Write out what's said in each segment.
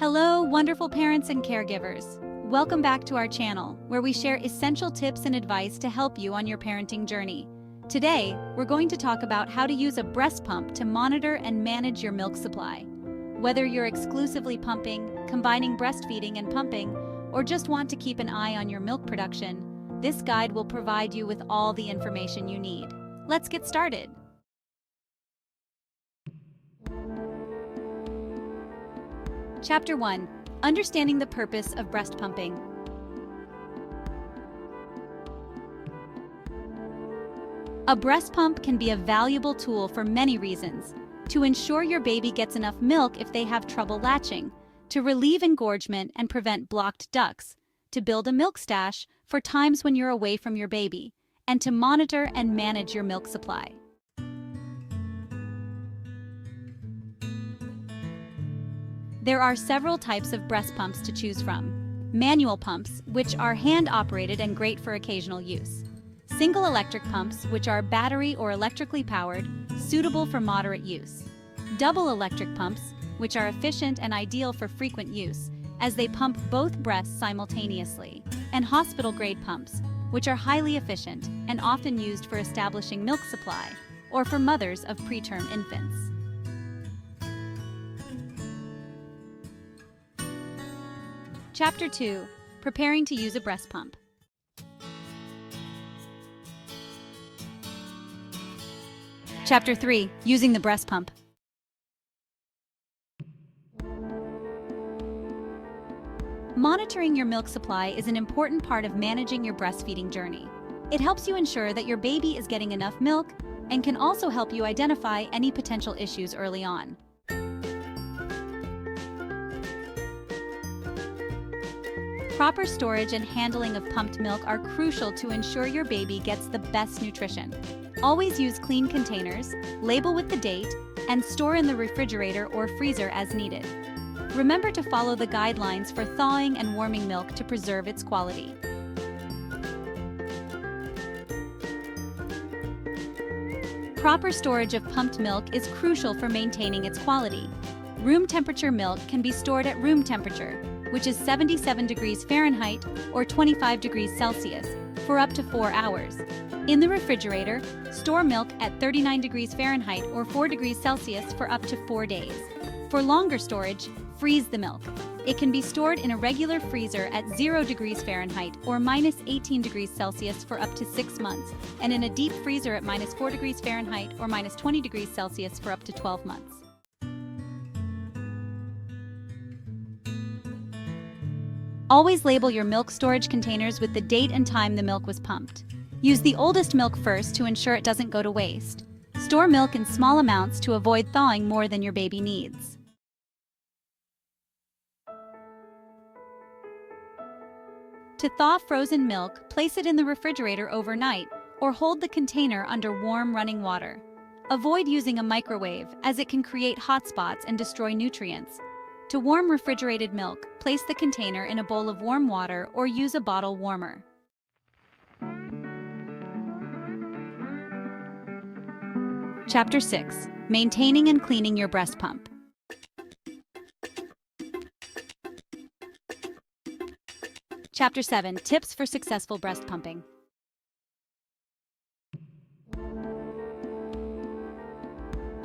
Hello, wonderful parents and caregivers. Welcome back to our channel, where we share essential tips and advice to help you on your parenting journey. Today, we're going to talk about how to use a breast pump to monitor and manage your milk supply. Whether you're exclusively pumping, combining breastfeeding and pumping, or just want to keep an eye on your milk production, this guide will provide you with all the information you need. Let's get started. Chapter 1. Understanding the purpose of breast pumping. A breast pump can be a valuable tool for many reasons: to ensure your baby gets enough milk if they have trouble latching, to relieve engorgement and prevent blocked ducts, to build a milk stash for times when you're away from your baby, and to monitor and manage your milk supply. There are several types of breast pumps to choose from. Manual pumps, which are hand-operated and great for occasional use. Single electric pumps, which are battery or electrically powered, suitable for moderate use. Double electric pumps, which are efficient and ideal for frequent use, as they pump both breasts simultaneously. And hospital-grade pumps, which are highly efficient and often used for establishing milk supply, or for mothers of preterm infants. Chapter 2. Preparing to use a breast pump. Chapter 3. Using the breast pump. Monitoring your milk supply is an important part of managing your breastfeeding journey. It helps you ensure that your baby is getting enough milk and can also help you identify any potential issues early on. Proper storage and handling of pumped milk are crucial to ensure your baby gets the best nutrition. Always use clean containers, label with the date, and store in the refrigerator or freezer as needed. Remember to follow the guidelines for thawing and warming milk to preserve its quality. Proper storage of pumped milk is crucial for maintaining its quality. Room temperature milk can be stored at room temperature, which is 77 degrees Fahrenheit or 25 degrees Celsius, for up to 4 hours. In the refrigerator, store milk at 39 degrees Fahrenheit or 4 degrees Celsius for up to 4 days. For longer storage, freeze the milk. It can be stored in a regular freezer at 0 degrees Fahrenheit or minus 18 degrees Celsius for up to 6 months, and in a deep freezer at minus 4 degrees Fahrenheit or minus 20 degrees Celsius for up to 12 months. Always label your milk storage containers with the date and time the milk was pumped. Use the oldest milk first to ensure it doesn't go to waste. Store milk in small amounts to avoid thawing more than your baby needs. To thaw frozen milk, place it in the refrigerator overnight or hold the container under warm running water. Avoid using a microwave, as it can create hot spots and destroy nutrients. To warm refrigerated milk, place the container in a bowl of warm water or use a bottle warmer. Chapter 6. Maintaining and cleaning your breast pump. Chapter 7. Tips for successful breast pumping.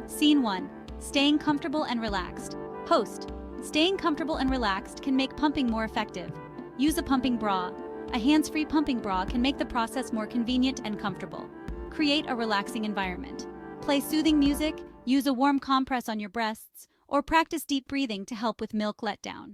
Scene 1. Staying comfortable and relaxed. Host. Staying comfortable and relaxed can make pumping more effective. Use a pumping bra. A hands-free pumping bra can make the process more convenient and comfortable. Create a relaxing environment. Play soothing music, use a warm compress on your breasts, or practice deep breathing to help with milk letdown.